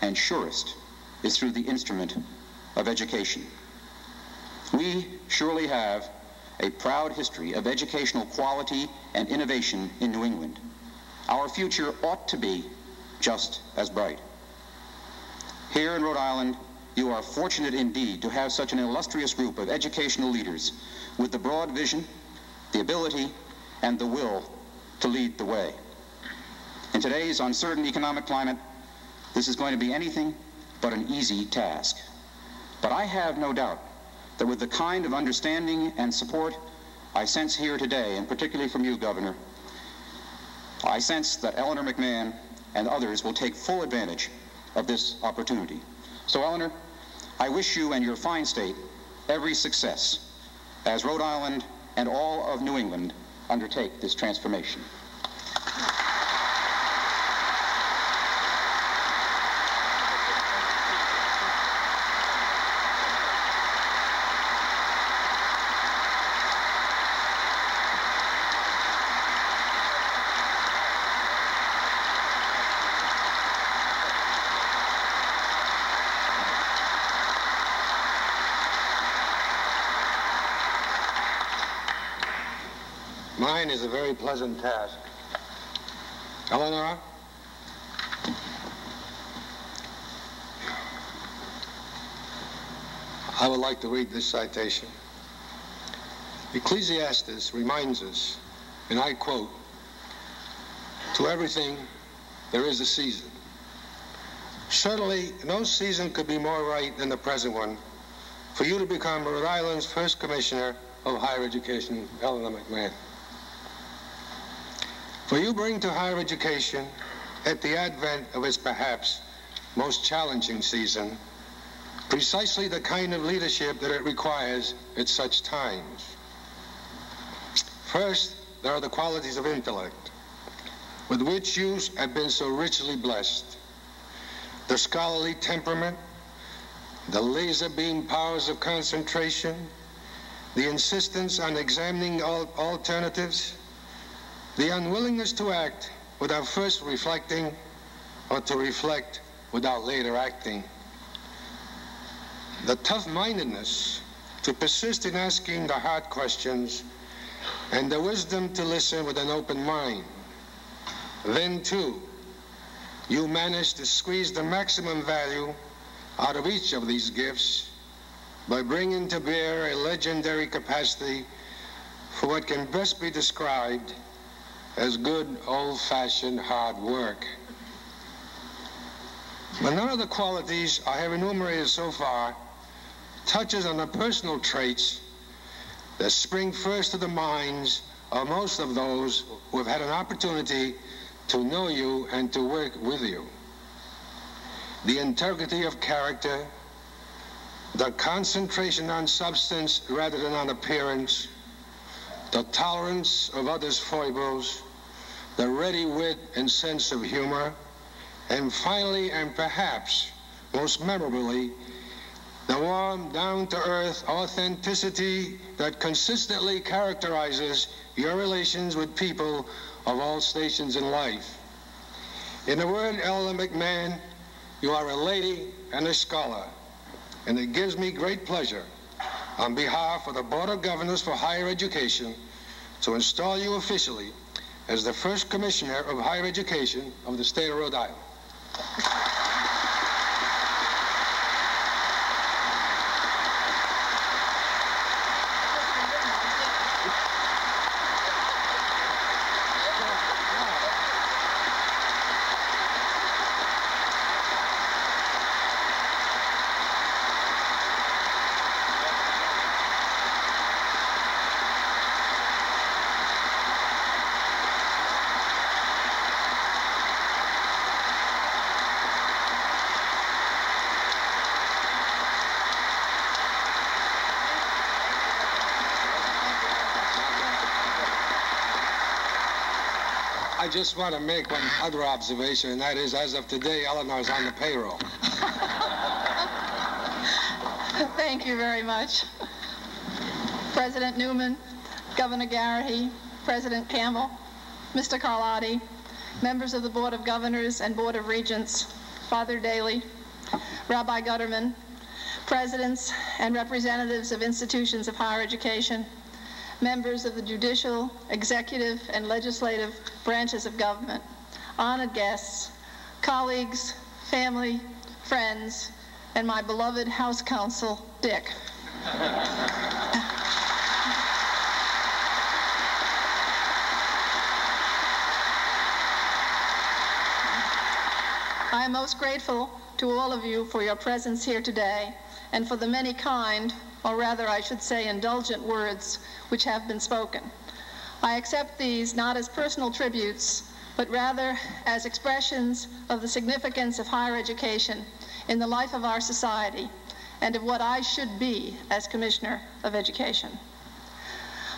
and surest is through the instrument of education. We surely have a proud history of educational quality and innovation in New England. Our future ought to be just as bright. Here in Rhode Island, you are fortunate indeed to have such an illustrious group of educational leaders with the broad vision, the ability, and the will to lead the way. In today's uncertain economic climate, this is going to be anything but an easy task. But I have no doubt that with the kind of understanding and support I sense here today, and particularly from you, Governor, I sense that Eleanor McMahon and others will take full advantage of this opportunity. So, Eleanor, I wish you and your fine state every success as Rhode Island and all of New England undertake this transformation. Mine is a very pleasant task. Eleanor? I would like to read this citation. Ecclesiastes reminds us, and I quote, "To everything there is a season. Certainly no season could be more right than the present one for you to become Rhode Island's first Commissioner of Higher Education, Eleanor McMahon. For you bring to higher education, at the advent of its perhaps most challenging season, precisely the kind of leadership that it requires at such times. First, there are the qualities of intellect, with which you have been so richly blessed. The scholarly temperament, the laser beam powers of concentration, the insistence on examining alternatives, the unwillingness to act without first reflecting, or to reflect without later acting. The tough-mindedness to persist in asking the hard questions, and the wisdom to listen with an open mind. Then, too, you manage to squeeze the maximum value out of each of these gifts by bringing to bear a legendary capacity for what can best be described as good old-fashioned hard work. But none of the qualities I have enumerated so far touches on the personal traits that spring first to the minds of most of those who have had an opportunity to know you and to work with you. The integrity of character, the concentration on substance rather than on appearance, the tolerance of others' foibles, the ready wit and sense of humor, and finally, and perhaps most memorably, the warm, down-to-earth authenticity that consistently characterizes your relations with people of all stations in life. In the word Eleanor McMahon, you are a lady and a scholar, and it gives me great pleasure, on behalf of the Board of Governors for Higher Education, to install you officially as the first Commissioner of Higher Education of the state of Rhode Island. I just want to make one other observation, and that is, as of today, Eleanor is on the payroll. Thank you very much. President Newman, Governor Garrahy, President Campbell, Mr. Carlotti, members of the Board of Governors and Board of Regents, Father Daly, Rabbi Gutterman, presidents and representatives of institutions of higher education, members of the judicial, executive, and legislative branches of government, honored guests, colleagues, family, friends, and my beloved House Counsel, Dick. I am most grateful to all of you for your presence here today and for the many kind, or rather I should say indulgent, words which have been spoken. I accept these not as personal tributes, but rather as expressions of the significance of higher education in the life of our society and of what I should be as Commissioner of Education.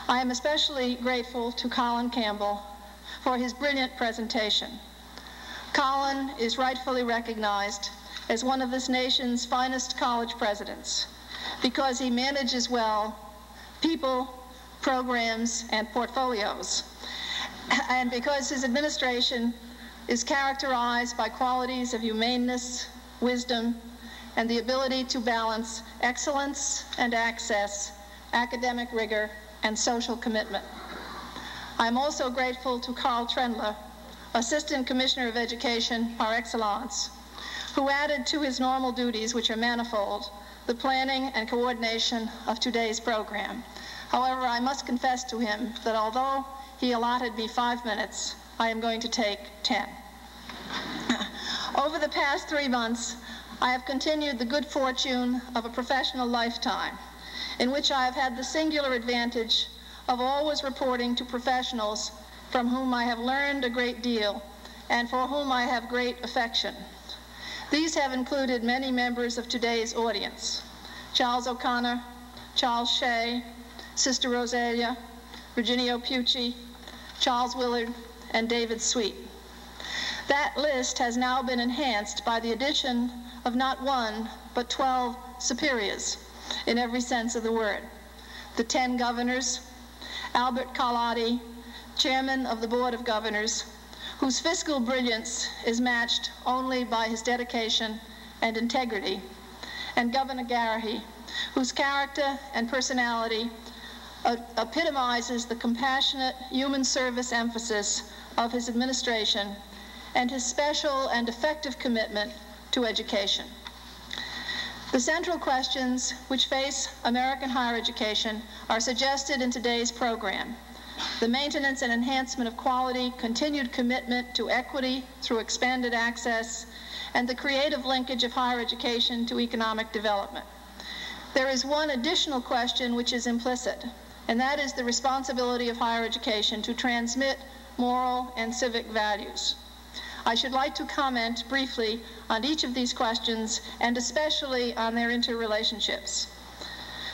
I am especially grateful to Colin Campbell for his brilliant presentation. Colin is rightfully recognized as one of this nation's finest college presidents because he manages well people, programs, and portfolios, and because his administration is characterized by qualities of humaneness, wisdom, and the ability to balance excellence and access, academic rigor, and social commitment. I'm also grateful to Carl Trendler, Assistant Commissioner of Education par excellence, who added to his normal duties, which are manifold, the planning and coordination of today's program. However, I must confess to him that although he allotted me 5 minutes, I am going to take 10. Over the past 3 months, I have continued the good fortune of a professional lifetime, in which I have had the singular advantage of always reporting to professionals from whom I have learned a great deal and for whom I have great affection. These have included many members of today's audience: Charles O'Connor, Charles Shea, Sister Rosalia, Virginio Pucci, Charles Willard, and David Sweet. That list has now been enhanced by the addition of not 1, but 12 superiors in every sense of the word. The 10 governors, Albert Carlotti, Chairman of the Board of Governors, whose fiscal brilliance is matched only by his dedication and integrity, and Governor Garrahy, whose character and personality epitomizes the compassionate human service emphasis of his administration and his special and effective commitment to education. The central questions which face American higher education are suggested in today's program. the maintenance and enhancement of quality, continued commitment to equity through expanded access, and the creative linkage of higher education to economic development. There is one additional question which is implicit, and that is the responsibility of higher education to transmit moral and civic values. I should like to comment briefly on each of these questions, and especially on their interrelationships.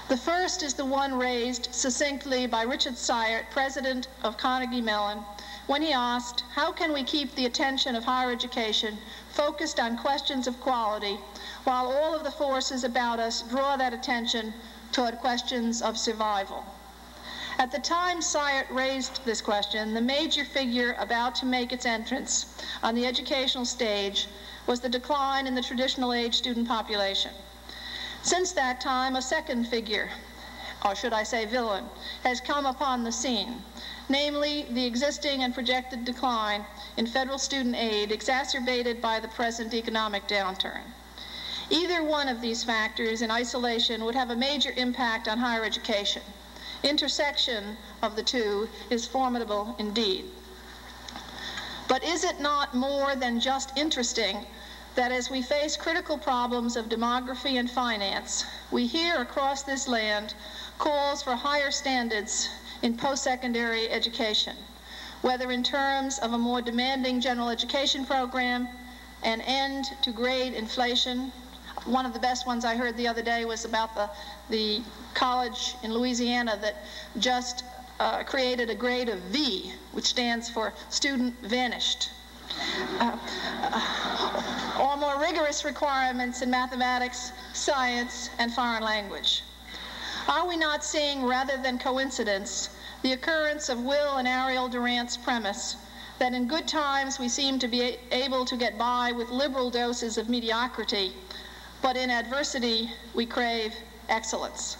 The first is the one raised succinctly by Richard Syrett, president of Carnegie Mellon, when he asked, how can we keep the attention of higher education focused on questions of quality while all of the forces about us draw that attention toward questions of survival? At the time Syrett raised this question, the major figure about to make its entrance on the educational stage was the decline in the traditional age student population. Since that time, a second figure, or should I say villain, has come upon the scene, namely the existing and projected decline in federal student aid exacerbated by the present economic downturn. Either one of these factors in isolation would have a major impact on higher education. Intersection of the two is formidable indeed. But is it not more than just interesting that as we face critical problems of demography and finance, we hear across this land calls for higher standards in post-secondary education, whether in terms of a more demanding general education program, an end to grade inflation. One of the best ones I heard the other day was about the college in Louisiana that just created a grade of V, which stands for student vanished. Or more rigorous requirements in mathematics, science, and foreign language. Are we not seeing, rather than coincidence, the occurrence of Will and Ariel Durant's premise that in good times we seem to be able to get by with liberal doses of mediocrity, but in adversity we crave excellence?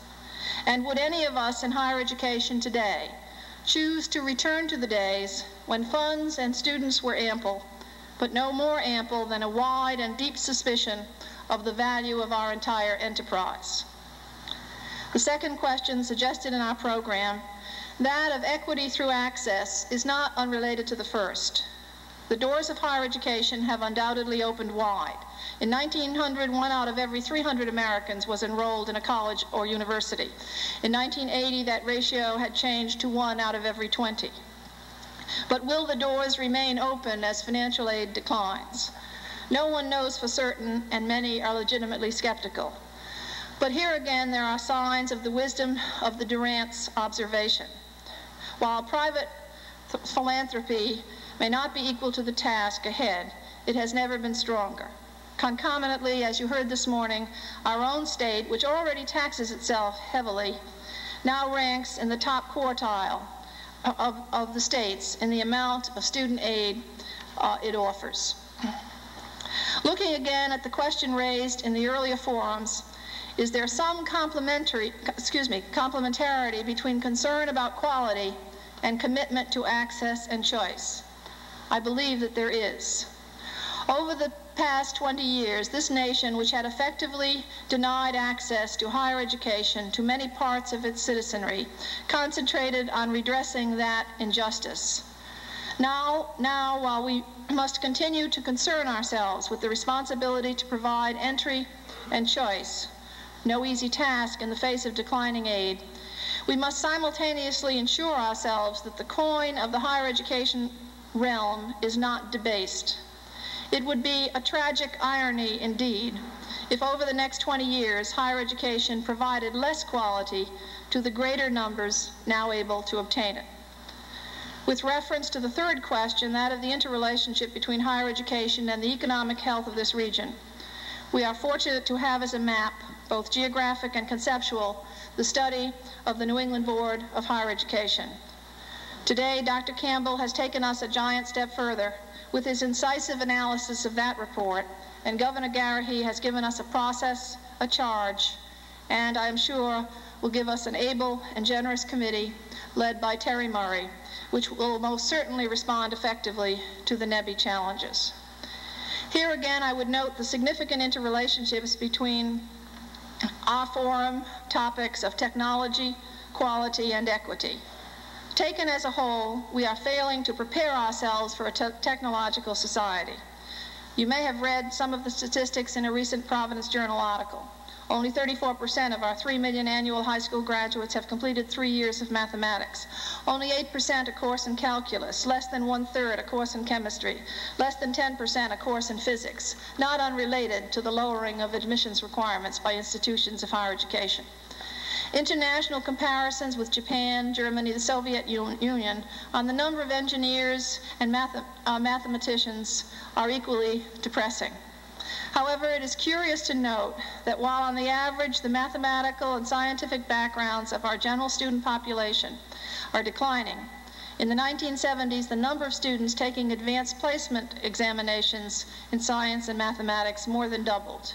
And would any of us in higher education today choose to return to the days when funds and students were ample, but no more ample than a wide and deep suspicion of the value of our entire enterprise? The second question suggested in our program, that of equity through access, is not unrelated to the first. The doors of higher education have undoubtedly opened wide. In 1900, 1 out of every 300 Americans was enrolled in a college or university. In 1980, that ratio had changed to 1 out of every 20. But will the doors remain open as financial aid declines? No one knows for certain, and many are legitimately skeptical. But here again, there are signs of the wisdom of the Durant's observation. While private philanthropy may not be equal to the task ahead, it has never been stronger. Concomitantly, as you heard this morning, our own state, which already taxes itself heavily, now ranks in the top quartile of the states in the amount of student aid it offers. Looking again at the question raised in the earlier forums, is there some complementarity between concern about quality and commitment to access and choice? I believe that there is. Over the past 20 years, this nation, which had effectively denied access to higher education to many parts of its citizenry, concentrated on redressing that injustice. Now, while we must continue to concern ourselves with the responsibility to provide entry and choice, no easy task in the face of declining aid, we must simultaneously ensure ourselves that the coin of the higher education realm is not debased. It would be a tragic irony indeed if over the next 20 years higher education provided less quality to the greater numbers now able to obtain it. With reference to the third question, that of the interrelationship between higher education and the economic health of this region, we are fortunate to have as a map, both geographic and conceptual, the study of the New England Board of Higher Education. Today, Dr. Campbell has taken us a giant step further with his incisive analysis of that report, and Governor Garrahy has given us a process, a charge, and I am sure will give us an able and generous committee led by Terry Murray, which will most certainly respond effectively to the NEBI challenges. Here again, I would note the significant interrelationships between our forum topics of technology, quality, and equity. Taken as a whole, we are failing to prepare ourselves for a technological society. You may have read some of the statistics in a recent Providence Journal article. Only 34% of our 3 million annual high school graduates have completed 3 years of mathematics. Only 8% a course in calculus, less than 1/3 a course in chemistry, less than 10% a course in physics, not unrelated to the lowering of admissions requirements by institutions of higher education. International comparisons with Japan, Germany, the Soviet Union on the number of engineers and mathematicians are equally depressing. However, it is curious to note that while on the average the mathematical and scientific backgrounds of our general student population are declining, in the 1970s the number of students taking advanced placement examinations in science and mathematics more than doubled.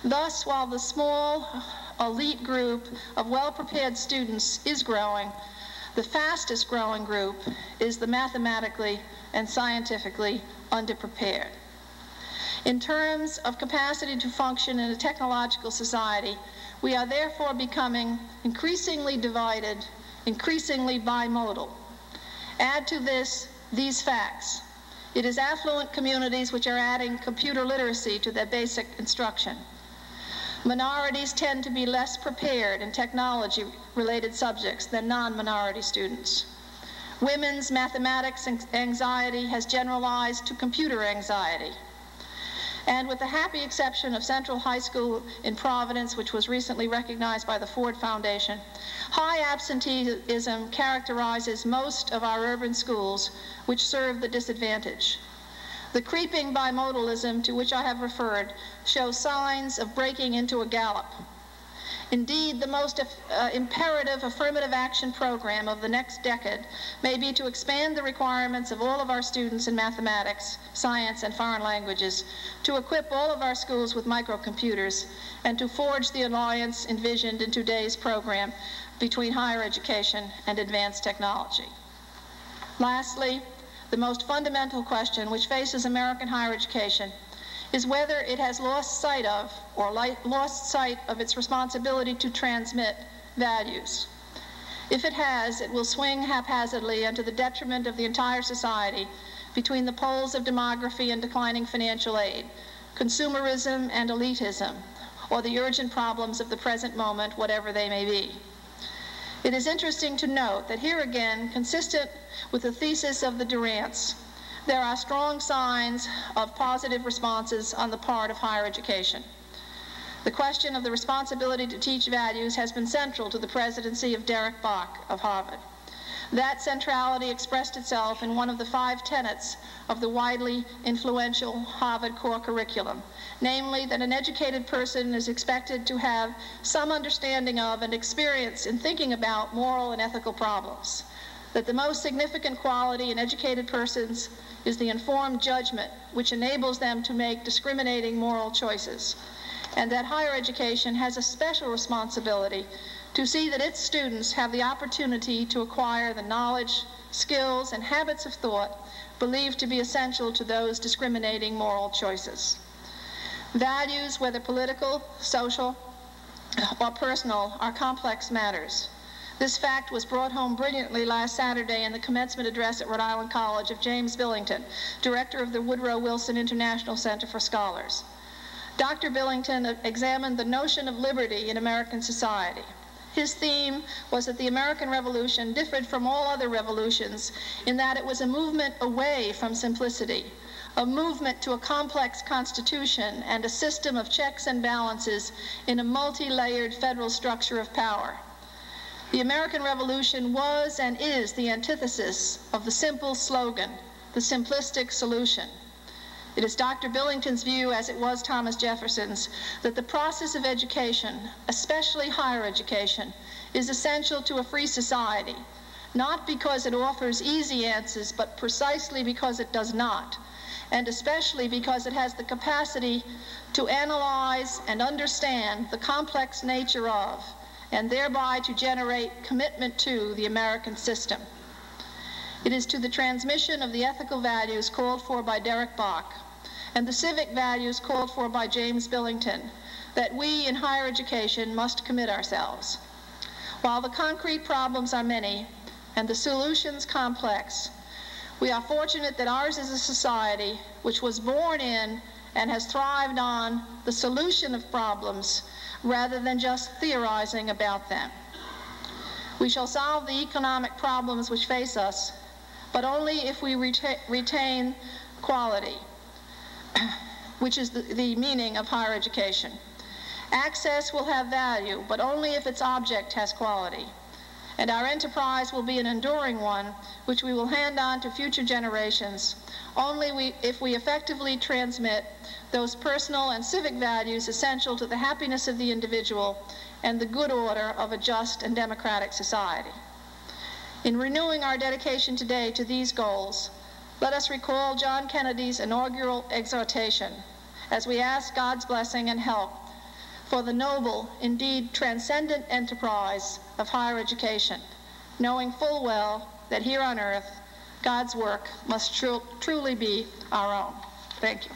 Thus, while the small elite group of well-prepared students is growing, the fastest growing group is the mathematically and scientifically underprepared. In terms of capacity to function in a technological society, we are therefore becoming increasingly divided, increasingly bimodal. Add to this these facts. It is affluent communities which are adding computer literacy to their basic instruction. Minorities tend to be less prepared in technology-related subjects than non-minority students. Women's mathematics anxiety has generalized to computer anxiety. And with the happy exception of Central High School in Providence, which was recently recognized by the Ford Foundation, high absenteeism characterizes most of our urban schools, which serve the disadvantaged. The creeping bimodalism to which I have referred shows signs of breaking into a gallop. Indeed, the most imperative affirmative action program of the next decade may be to expand the requirements of all of our students in mathematics, science, and foreign languages, to equip all of our schools with microcomputers, and to forge the alliance envisioned in today's program between higher education and advanced technology. Lastly, the most fundamental question which faces American higher education is whether it has lost sight of its responsibility to transmit values. If it has, it will swing haphazardly and to the detriment of the entire society between the poles of demography and declining financial aid, consumerism and elitism, or the urgent problems of the present moment, whatever they may be. It is interesting to note that here again, consistent with the thesis of the Durants, there are strong signs of positive responses on the part of higher education. The question of the responsibility to teach values has been central to the presidency of Derek Bach of Harvard. That centrality expressed itself in one of the 5 tenets of the widely influential Harvard core curriculum, namely that an educated person is expected to have some understanding of and experience in thinking about moral and ethical problems, that the most significant quality in educated persons is the informed judgment which enables them to make discriminating moral choices, and that higher education has a special responsibility to see that its students have the opportunity to acquire the knowledge, skills, and habits of thought believed to be essential to those discriminating moral choices. Values, whether political, social, or personal, are complex matters. This fact was brought home brilliantly last Saturday in the commencement address at Rhode Island College of James Billington, director of the Woodrow Wilson International Center for Scholars. Dr. Billington examined the notion of liberty in American society. His theme was that the American Revolution differed from all other revolutions in that it was a movement away from simplicity, a movement to a complex constitution and a system of checks and balances in a multi-layered federal structure of power. The American Revolution was and is the antithesis of the simple slogan, the simplistic solution. It is Dr. Billington's view, as it was Thomas Jefferson's, that the process of education, especially higher education, is essential to a free society, not because it offers easy answers, but precisely because it does not, and especially because it has the capacity to analyze and understand the complex nature of, and thereby to generate commitment to, the American system. It is to the transmission of the ethical values called for by Derek Bach and the civic values called for by James Billington that we in higher education must commit ourselves. While the concrete problems are many, and the solutions complex. We are fortunate that ours is a society which was born in and has thrived on the solution of problems rather than just theorizing about them. We shall solve the economic problems which face us, but only if we retain quality, which is the meaning of higher education. Access will have value, but only if its object has quality. And our enterprise will be an enduring one, which we will hand on to future generations, only if we effectively transmit those personal and civic values essential to the happiness of the individual and the good order of a just and democratic society. In renewing our dedication today to these goals, let us recall John Kennedy's inaugural exhortation as we ask God's blessing and help for the noble, indeed transcendent enterprise of higher education, knowing full well that here on earth, God's work must truly be our own. Thank you.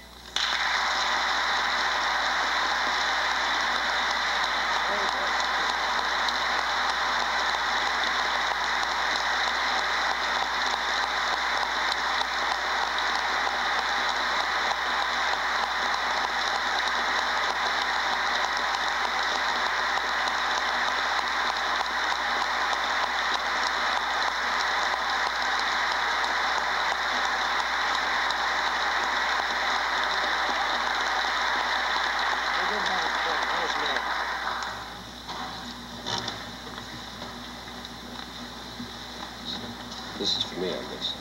This is for me, I guess.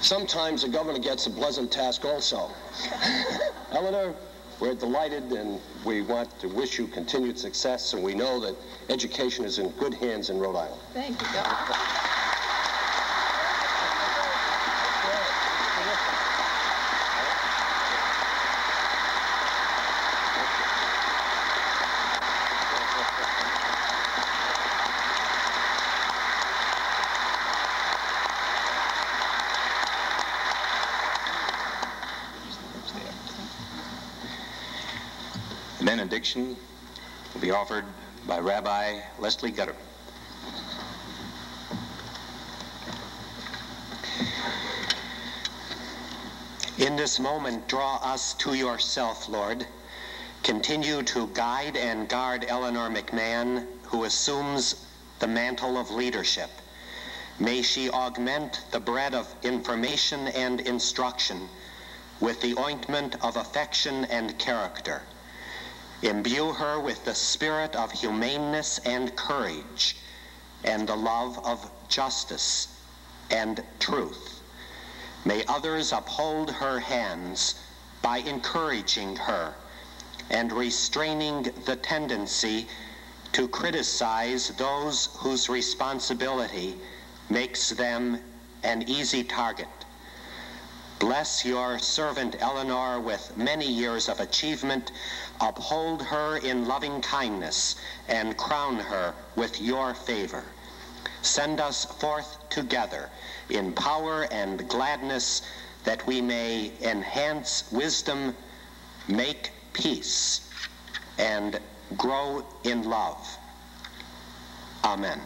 Sometimes the governor gets a pleasant task also. Eleanor, we're delighted and we want to wish you continued success, and we know that education is in good hands in Rhode Island. Thank you, Governor. The benediction will be offered by Rabbi Leslie Gutter. In this moment, draw us to yourself, Lord. Continue to guide and guard Eleanor McMahon, who assumes the mantle of leadership. May she augment the bread of information and instruction with the ointment of affection and character. Imbue her with the spirit of humaneness and courage, and the love of justice and truth. May others uphold her hands by encouraging her and restraining the tendency to criticize those whose responsibility makes them an easy target. Bless your servant Eleanor with many years of achievement. Uphold her in loving kindness and crown her with your favor. Send us forth together in power and gladness, that we may enhance wisdom, make peace, and grow in love. Amen.